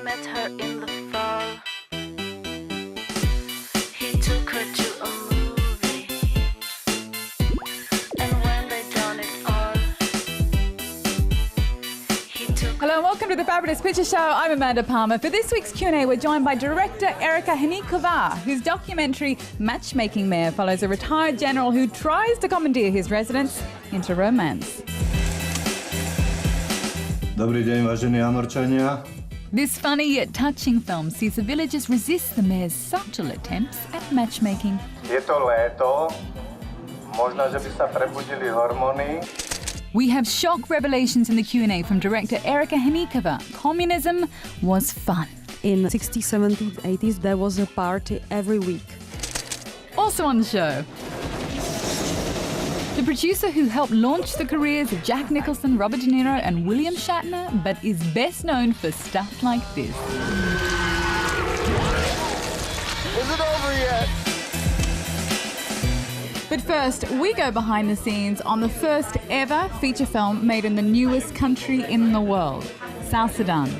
met her in the fall. He took her to a movie, and when they done it all, he took. Hello and welcome to the Fabulous Picture Show. I'm Amanda Palmer. For this week's Q&A, we're joined by director Erika Henikova, whose documentary Matchmaking Mayor follows a retired general who tries to commandeer his residents into romance. Dobrý deň, vážení Amorčania. This funny yet touching film sees the villagers resist the mayor's subtle attempts at matchmaking. Je to léto, možno, že by sa prebudili hormóny. We have shock revelations in the Q&A from director Erika Henikova. Communism was fun. In the 60s, 70s, 80s, there was a party every week. Also on the show, the producer who helped launch the careers of Jack Nicholson, Robert De Niro and William Shatner, but is best known for stuff like this. Is it over yet? But first, we go behind the scenes on the first ever feature film made in the newest country in the world, South Sudan.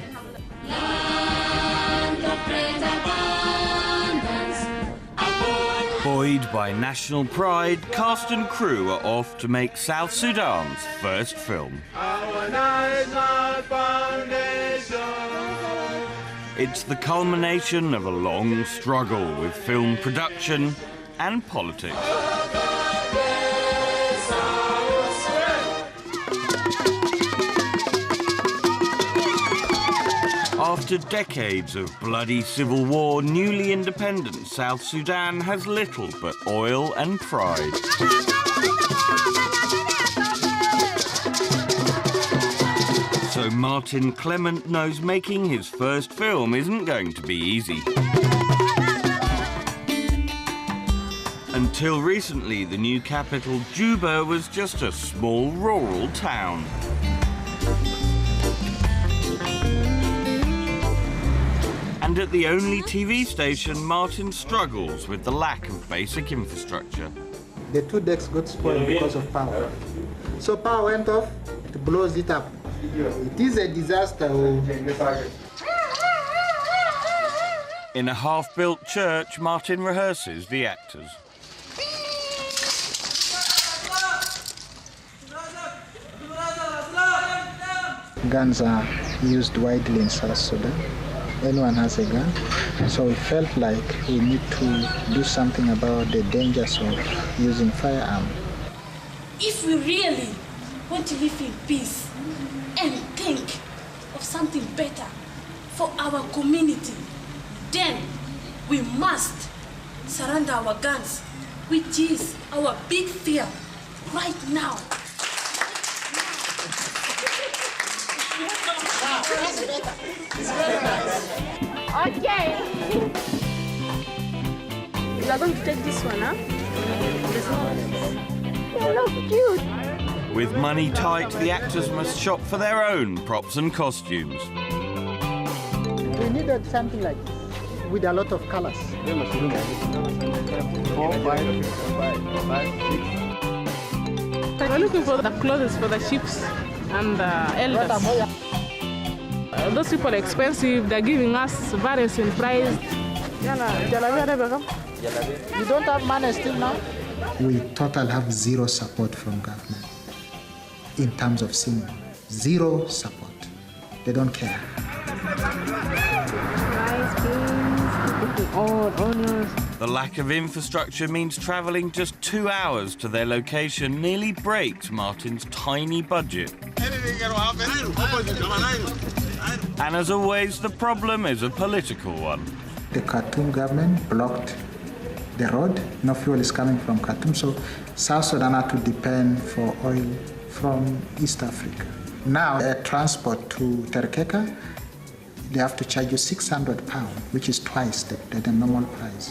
Buoyed by national pride, cast and crew are off to make South Sudan's first film. It's the culmination of a long struggle with film production and politics. After decades of bloody civil war, newly independent South Sudan has little but oil and pride. So Martin Clement knows making his first film isn't going to be easy. Until recently, the new capital, Juba, was just a small rural town. And at the only TV station, Martin struggles with the lack of basic infrastructure. The two decks got spoiled because of power. So power went off, it blows it up. It is a disaster. In a half-built church, Martin rehearses the actors. Guns are used widely in South Sudan. Anyone has a gun. So we felt like we need to do something about the dangers of using firearms. If we really want to live in peace and think of something better for our community, then we must surrender our guns, which is our big fear right now. Okay. You are going to take this one, huh? They look cute. With money tight, the actors must shop for their own props and costumes. We needed something like this, with a lot of colors. 4, 5, 6. We're looking for the clothes for the chiefs and the elders. Those people are expensive. They're giving us various in price. You don't have money still now? We total have zero support from government in terms of singing. Zero support. They don't care. Rice, beans, onions. The lack of infrastructure means travelling just 2 hours to their location nearly breaks Martin's tiny budget. And as always, the problem is a political one. The Khartoum government blocked the road. No fuel is coming from Khartoum, so South Sudan had to depend for oil from East Africa. Now, a transport to Terkeka, they have to charge you £600, which is twice the normal price.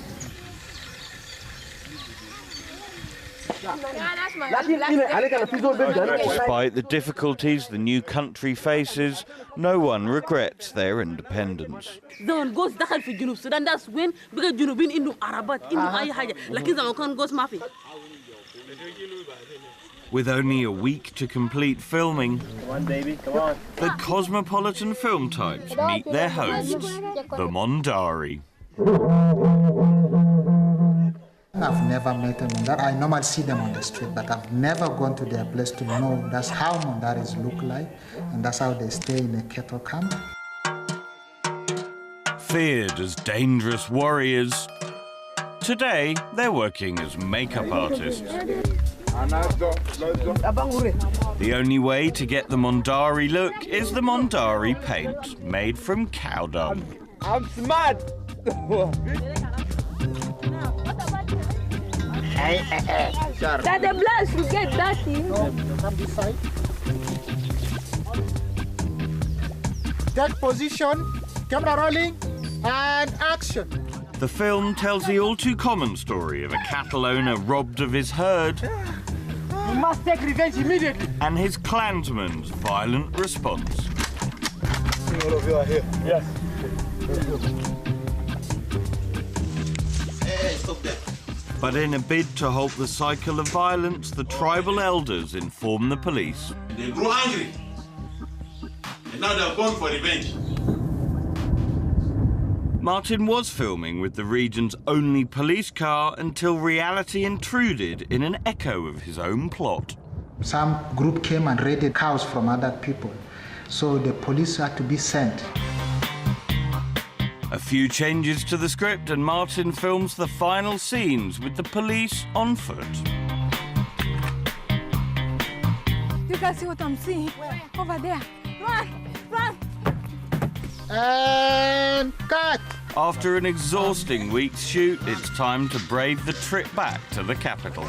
Despite the difficulties the new country faces, no one regrets their independence. زمان goes دخل في جنوب السودان that's when بقى الجنوبيين إنه عربات إنه أي حاجة لكن زمان كان goes ما في. With only a week to complete filming, Come on, baby, come on. the cosmopolitan film types meet their hosts, the Mondari. I've never met a Mondari. I normally see them on the street, but I've never gone to their place to know that's how Mondaris look like, and that's how they stay in a cattle camp. Feared as dangerous warriors, today they're working as makeup artists. The only way to get the Mondari look is the Mondari paint, made from cow dung. I'm smart. That the blood should get dirty. Come this side. Take position, camera rolling, and action. The film tells the all-too-common story of a cattle owner robbed of his herd You must take revenge immediately. and his clansman's violent response. All of you are here. Yes. Hey, stop there. But in a bid to halt the cycle of violence, the tribal elders inform the police. They grew angry. And now they're going for revenge. Martin was filming with the region's only police car until reality intruded in an echo of his own plot. Some group came and raided cows from other people, so the police had to be sent. A few changes to the script and Martin films the final scenes with the police on foot. You guys see what I'm seeing? Over there. Run! Run! And cut! After an exhausting week's shoot, it's time to brave the trip back to the capital.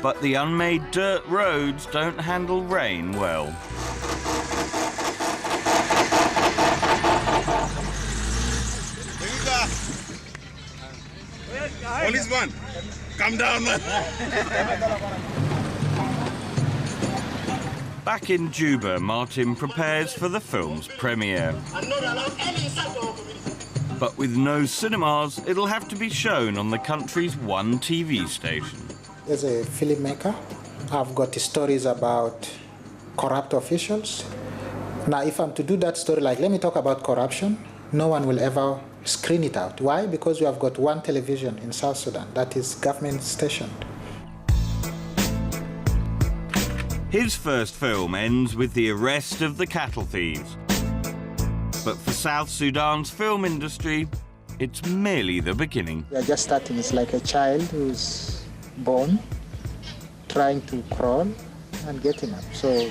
But the unmade dirt roads don't handle rain well. Policeman, come down, man. Back in Juba, Martin prepares for the film's premiere. But with no cinemas, it'll have to be shown on the country's one TV station. As a filmmaker, I've got stories about corrupt officials. Now, if I'm to do that story, like let me talk about corruption, no one will ever screen it out. Why? Because we have got one television in South Sudan that is government stationed. His first film ends with the arrest of the cattle thieves. But for South Sudan's film industry, it's merely the beginning. We are just starting. It's like a child who's born, trying to crawl and getting up. So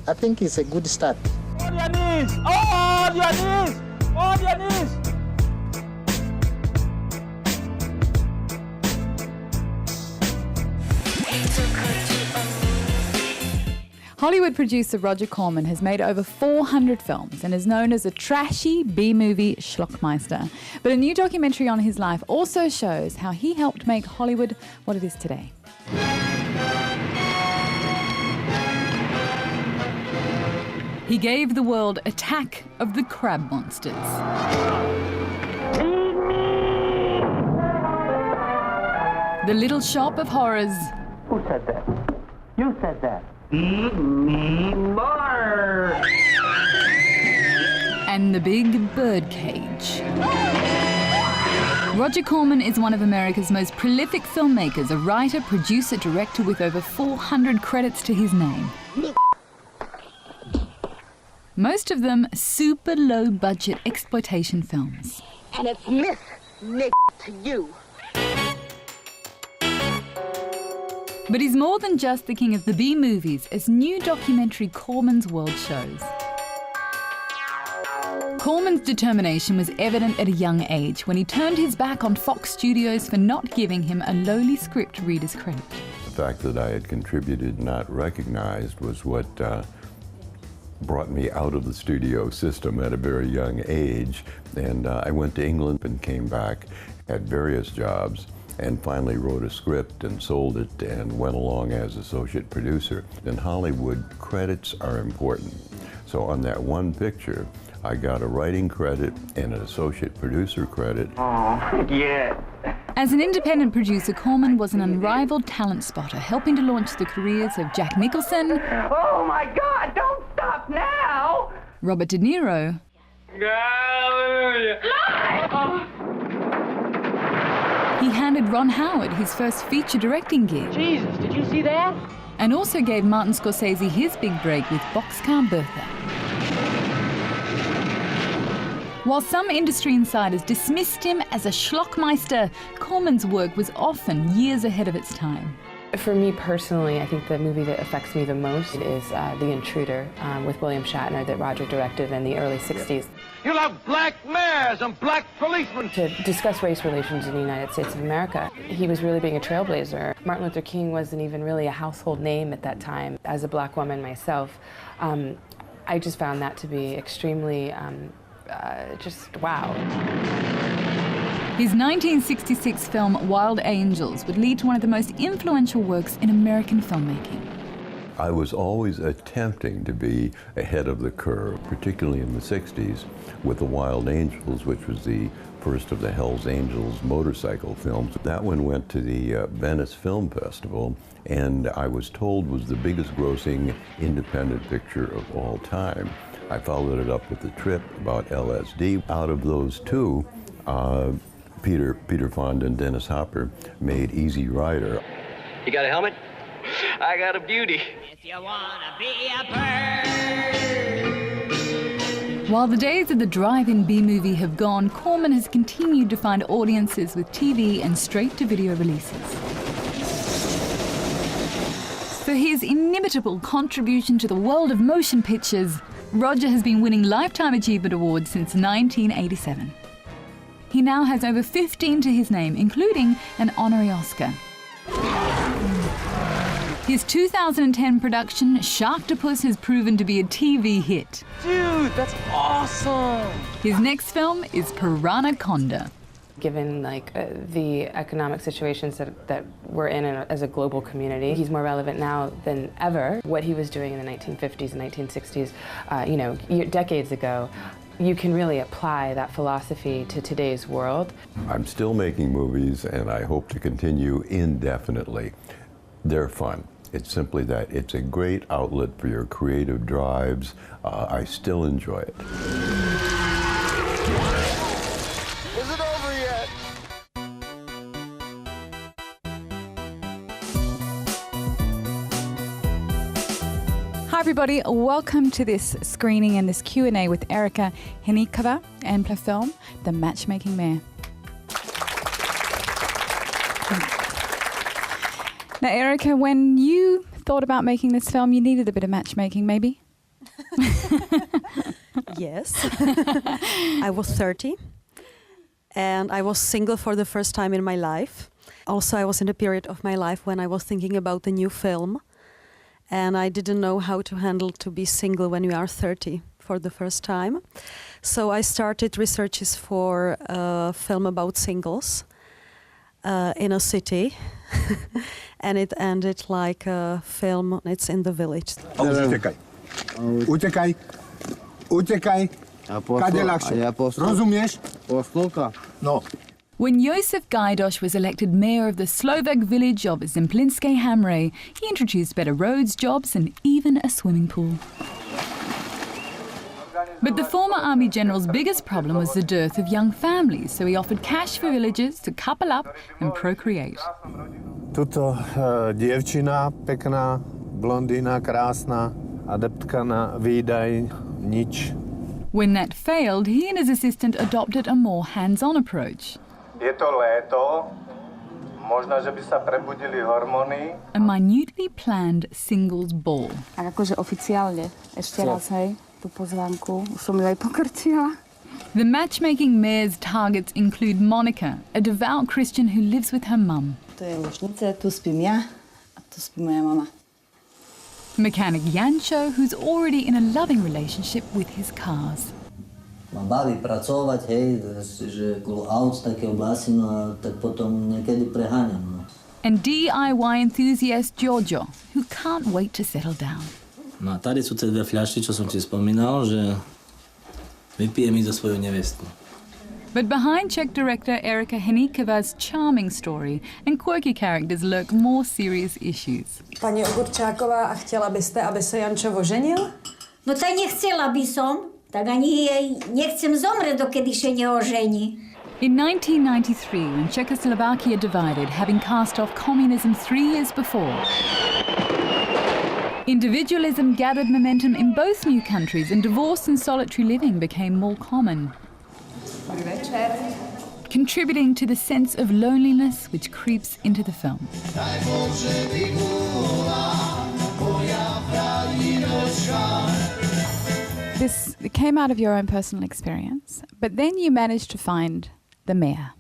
I think it's a good start. On your knees! On your knees! On your knees! Hollywood producer Roger Corman has made over 400 films and is known as a trashy B-movie schlockmeister. But a new documentary on his life also shows how he helped make Hollywood what it is today. He gave the world Attack of the Crab Monsters. The Little Shop of Horrors. Who said that? You said that. Eat me more! And The Big Birdcage. Roger Corman is one of America's most prolific filmmakers, a writer, producer, director with over 400 credits to his name. Most of them super low-budget exploitation films. And it's Miss Nick to you. But he's more than just the king of the B-movies, as new documentary Corman's World shows. Corman's determination was evident at a young age when he turned his back on Fox Studios for not giving him a lowly script reader's credit. The fact that I had contributed, not recognized, was what brought me out of the studio system at a very young age. And I went to England and came back, had various jobs, and finally wrote a script and sold it and went along as associate producer. In Hollywood, credits are important. So on that one picture, I got a writing credit and an associate producer credit. Oh, yeah. As an independent producer, Corman was an unrivaled talent spotter, helping to launch the careers of Jack Nicholson, Oh, my God, don't stop now! Robert De Niro, Hallelujah! he handed Ron Howard his first feature directing gig, Jesus, did you see that? and also gave Martin Scorsese his big break with Boxcar Bertha. While some industry insiders dismissed him as a schlockmeister, Corman's work was often years ahead of its time. For me personally, I think the movie that affects me the most is The Intruder with William Shatner that Roger directed in the early 60s. You love black mayors and black policemen. To discuss race relations in the United States of America, he was really being a trailblazer. Martin Luther King wasn't even really a household name at that time. As a black woman myself, I just found that to be extremely, just wow. His 1966 film Wild Angels would lead to one of the most influential works in American filmmaking. I was always attempting to be ahead of the curve, particularly in the 60s with the Wild Angels, which was the first of the Hells Angels motorcycle films. That one went to the Venice Film Festival, and I was told was the biggest grossing independent picture of all time. I followed it up with The Trip about LSD. Out of those two, Peter Fonda and Dennis Hopper made Easy Rider. You got a helmet? I got a beauty. If you wanna be a bird. While the days of the drive-in B-movie have gone, Corman has continued to find audiences with TV and straight-to-video releases. For his inimitable contribution to the world of motion pictures, Roger has been winning Lifetime Achievement Awards since 1987. He now has over 15 to his name, including an honorary Oscar. His 2010 production, Sharktopus, has proven to be a TV hit. Dude, that's awesome! His next film is Piranhaconda. Given the economic situations that we're in as a global community, he's more relevant now than ever. What he was doing in the 1950s and 1960s, decades ago, you can really apply that philosophy to today's world. I'm still making movies, and I hope to continue indefinitely. They're fun. It's simply that it's a great outlet for your creative drives. I still enjoy it. Is it over yet? Hi everybody, welcome to this screening and this Q&A with Erika Henikova and the film The Matchmaking Mayor. Now Erika, when you thought about making this film, you needed a bit of matchmaking maybe? Yes. I was 30 and I was single for the first time in my life. Also, I was in a period of my life when I was thinking about the new film. And I didn't know how to handle to be single when you are 30 for the first time. So I started researches for a film about singles in a city. And it ended like a film, it's in the village. Utekaj. Utekaj. Utekaj. Kade ľahšie. Rozumieš? Poslucha. No. When Josef Gajdoš was elected mayor of the Slovak village of Zemplinské Hamre, he introduced better roads, jobs and even a swimming pool. But the former army general's biggest problem was the dearth of young families, so he offered cash for villagers to couple up and procreate. Tuto dievčina pekná, blondína, krásna, adeptka na výdaj, nič. When that failed, he and his assistant adopted a more hands-on approach. Je to léto, možno, že by sa prebudili hormóny. A minutely planned singles ball. Tak akože oficiálne, ešte raz, hej, tú pozvánku, už som ju aj pokrčila. The Matchmaking Mayor's targets include Monica, a devout Christian who lives with her mum. To je ložnica, tu spím ja a tu spí moja mama. Mechanic Jancho, who's already in a loving relationship with his cars. Ma baví pracovať, hej, že okolo aut také oblasti, no a tak potom niekedy preháňam, no. And DIY enthusiast Giorgio, who can't wait to settle down. No a tady sú tie dve fľašky, čo som ti spomínal, že Vypijem mi so svojou nevestkou. But behind Czech director Erika Henníková's charming story and quirky characters lurk more serious issues. Pani Ogurčáková, a chtěla byste, aby se Jančo oženil? No tak nechcela by som, tak ani jej nechcem zomrieť, dokedy sa neožení. In 1993, when Czechoslovakia divided, having cast off communism 3 years before, individualism gathered momentum in both new countries and divorce and solitary living became more common, contributing to the sense of loneliness which creeps into the film. This came out of your own personal experience, but then you managed to find the mayor.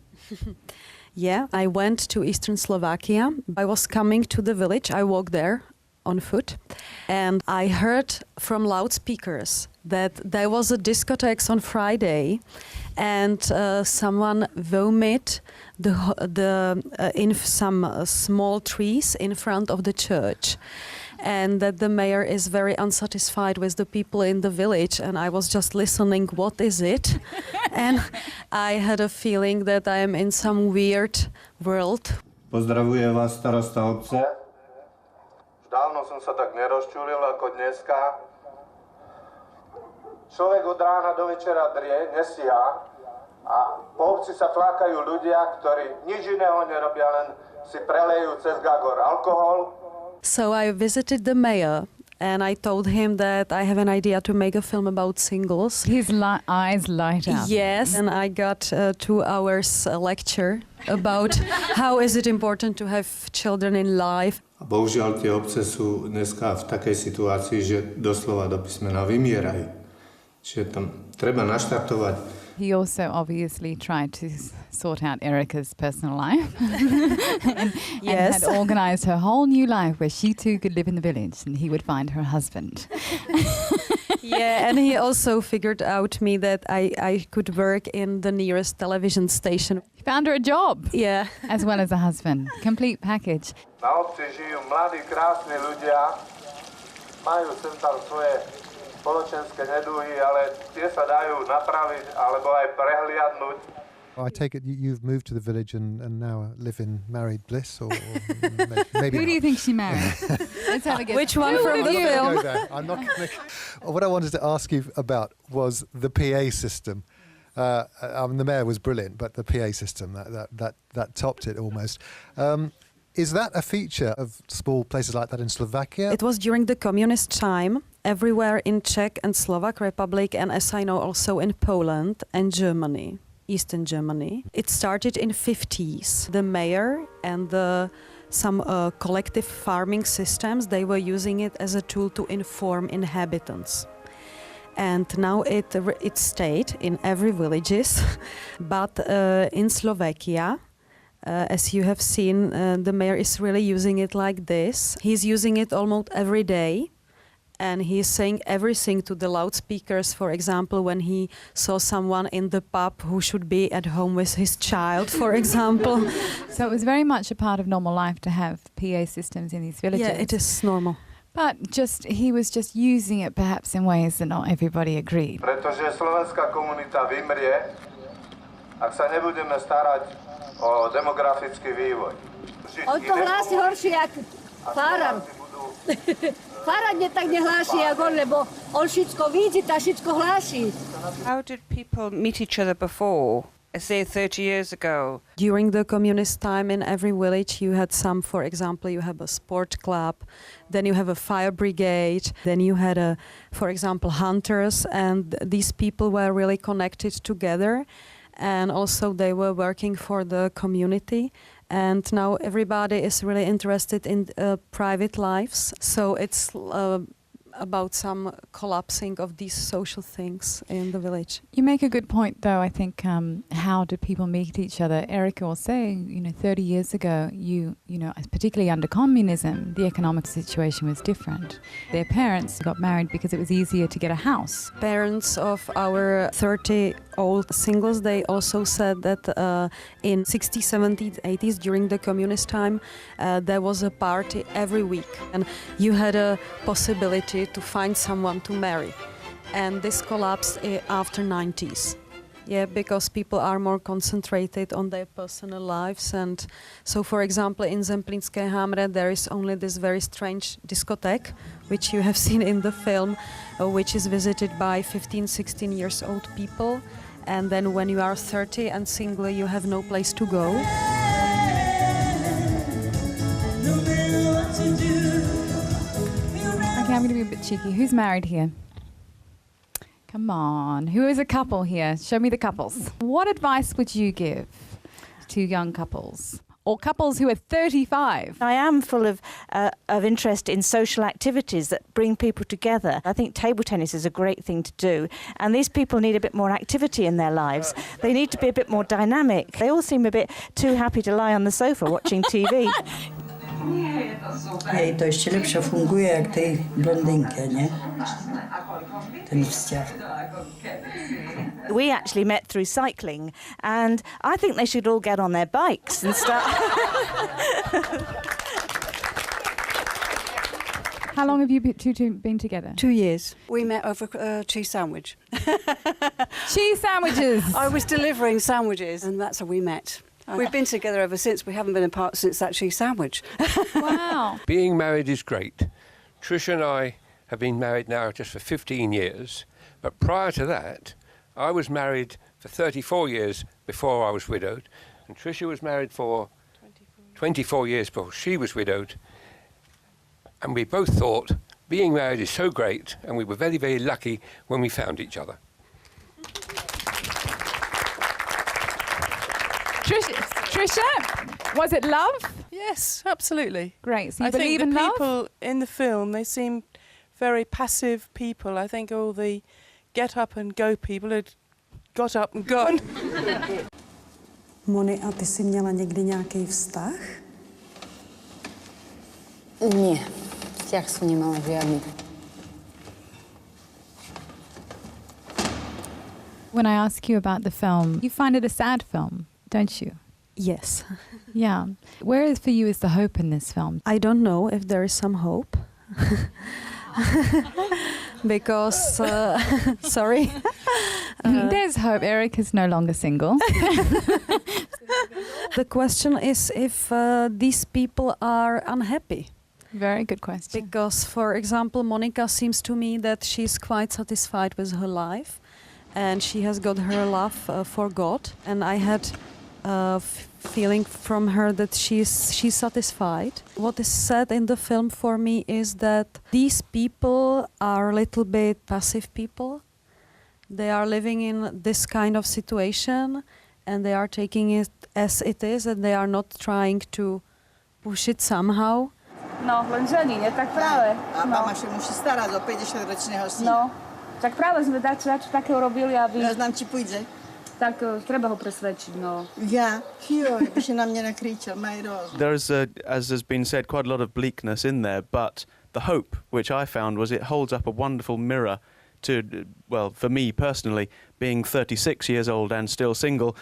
Yeah, I went to eastern Slovakia. I was coming to the village. I walked there on foot, and I heard from loudspeakers that there was a discotheque on Friday, and someone vomited in some small trees in front of the church, and that the mayor is very unsatisfied with the people in the village. And I was just listening, what is it? And I had a feeling that I am in some weird world. Pozdravuje vás starosta obce. Dávno som sa tak nerozčulil ako dneska. Človek od rána do večera drie, nestíha. A po obci sa flákajú ľudia, ktorí nič iného nerobia, len si prelejú cez gagor alkohol. So I visited the mayor and I told him that I have an idea to make a film about singles. His eyes light up. Yes, and I got 2 hours lecture about how is it important to have children in life. Bohužiaľ, tie obce sú dneska v takej situácii, že doslova do písmena vymierajú. Čiže tam treba naštartovať. He also obviously tried to sort out Erika's personal life and had organised her whole new life where she too could live in the village and he would find her husband. Yeah, and he also figured out me that I could work in the nearest television station. He found her a job. Yeah. As well as a husband. Complete package. Na obci žijú mladí, krásni ľudia, majú sem tam svoje spoločenské neduhy, ale tie sa dajú napraviť alebo aj prehliadnúť. I take it you've moved to the village and now live in married bliss, or maybe Who do you think she married? Let's have a guess. Which one from the film? I'm not gonna, what I wanted to ask you about was the PA system. The mayor was brilliant, but the PA system, that topped it almost. Is that a feature of small places like that in Slovakia? It was during the communist time, everywhere in Czech and Slovak Republic, and as I know also in Poland and Germany, Eastern Germany. It started in 50s. The mayor and some collective farming systems, they were using it as a tool to inform inhabitants. And now it stayed in every villages, but in Slovakia, as you have seen, the mayor is really using it like this. He's using it almost every day, and he's saying everything to the loudspeakers. For example, when he saw someone in the pub who should be at home with his child, for example. So it was very much a part of normal life to have PA systems in these villages. Yeah, it is normal. But he was just using it perhaps in ways that not everybody agreed. Pretože slovenská komunita vymrie, ak sa nebudeme starať o demografický vývoj. On to hlási horšie, jak Fáram. Fáram tak nehlási, jak on, lebo on všetko vidí, tá všetko hlási. How did people meet each other before? Say 30 years ago. During the communist time, in every village you had some, for example, you have a sport club, then you have a fire brigade, then you had for example, hunters, and these people were really connected together, and also they were working for the community. And now everybody is really interested in private lives, so it's about some collapsing of these social things in the village. You make a good point, though. I think how do people meet each other? Erika will say, 30 years ago, particularly under communism, the economic situation was different. Their parents got married because it was easier to get a house. Parents of our 30-old singles, they also said that in 60s, 70s, 80s, during the communist time, there was a party every week, and you had a possibility to find someone to marry. and this collapsed after 90s. Yeah, because people are more concentrated on their personal lives. And so, for example, in Zemplínské Hamre, there is only this very strange discotheque, which you have seen in the film, which is visited by 15, 16 years old people. And then when you are 30 and single, you have no place to go. Okay, I'm going to be a bit cheeky. Who's married here? Come on. Who is a couple here? Show me the couples. What advice would you give to young couples? Or couples who are 35? I am full of interest in social activities that bring people together. I think table tennis is a great thing to do. And these people need a bit more activity in their lives. They need to be a bit more dynamic. They all seem a bit too happy to lie on the sofa watching TV. Hej, to ještě lepsze funguje jak tej blondynkę, nie? Ten vzťah. We actually met through cycling, and I think they should all get on their bikes and start. How long have you two been together? 2 years. We met over cheese sandwich. Cheese sandwiches! I was delivering sandwiches, and that's how we met. We've been together ever since. We haven't been apart since that cheese sandwich. Wow. Being married is great. Tricia and I have been married now just for 15 years, but prior to that, I was married for 34 years before I was widowed, and Tricia was married for 24 years before she was widowed, and we both thought being married is so great, and we were very, very lucky when we found each other. Tricia, was it love? Yes, absolutely. Great. So you I believe think in the love? people in the film, they seem very passive people. I think all the get up and go people had got up and gone. Moni, a ty jsi měla někdy nějaký vztah? Nie, vzťah som nemala žiadny. When I ask you about the film, you find it a sad film, don't you? Yes. Yeah. Where for you is the hope in this film? I don't know if there is some hope. Because, sorry. There's hope. Eric is no longer single. The question is if these people are unhappy. Very good question. Because, for example, Monica seems to me that she's quite satisfied with her life and she has got her love for God. And I had a feeling from her that she's satisfied. What is said in the film for me is that these people are a little bit passive people. They are living in this kind of situation and they are taking it as it is and they are not trying to push it somehow. No, len žení, nie? Tak práve. A mama sa musí starať o 50-ročného syna. No, tak práve sme dačo takého robili, aby... Ja znam, či pôjde. Tak treba ho presvedčiť, no. Ja, by si na mňa nakričal, Majro. There's, as has been said, quite a lot of bleakness in there, but the hope, which I found, was it holds up a wonderful mirror to, well, for me personally, being 36 years old and still single,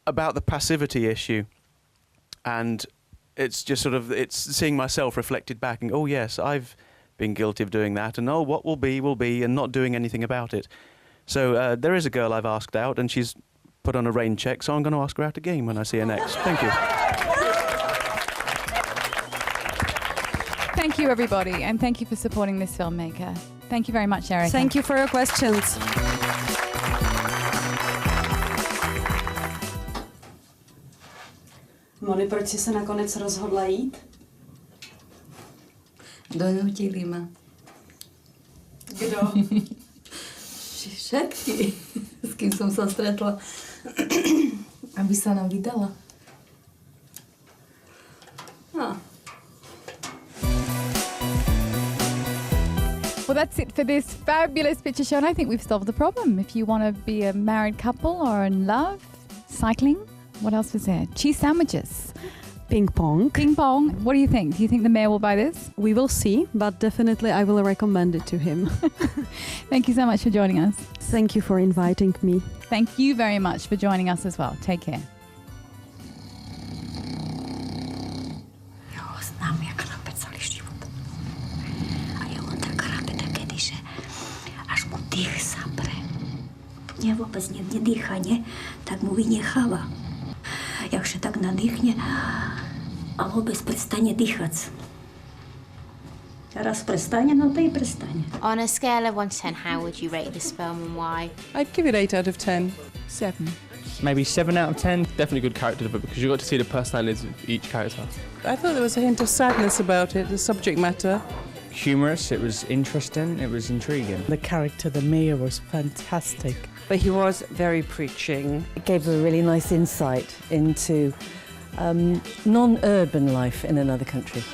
about the passivity issue. And it's just sort of, it's seeing myself reflected back and, oh yes, I've been guilty of doing that, and oh, what will be, and not doing anything about it. So there is a girl I've asked out, and she's put on a rain check, so I'm going to ask her out again when I see her next. Thank you. Thank you, everybody, and thank you for supporting this filmmaker. Thank you very much, Erica. Thank you for your questions. Moni, proč jsi se nakonec rozhodla jít? Donútili ma. Kdo? Všetky, s kým som sa stretla, aby sa nám vydala. No. Well, that's it for this fabulous picture show, and I think we've solved the problem. If you want to be a married couple or in love, cycling, what else was there? Cheese sandwiches. Ping pong. Ping pong. What do you think? Do you think the mayor will buy this? We will see, but definitely I will recommend it to him. Thank you so much for joining us. Thank you for inviting me. Thank you very much for joining us as well. Take care. Jo, znám, jak napecali život. A je on tak rád takedy, že až nie vôbec nedýchanie, tak mu vynecháva. Jakže tak nadýchne a vôbec prestane dýchať. Raz prestane, no to i prestane. On a scale of 1 to 10, how would you rate this film and why? I'd give it 8 out of 10. 7. Maybe 7 out of 10. Definitely good character development because you got to see the personalities of each character. I thought there was a hint of sadness about it, the subject matter. Humorous, it was interesting, it was intriguing. The character, the mayor, was fantastic. But he was very preaching. It gave a really nice insight into non-urban life in another country.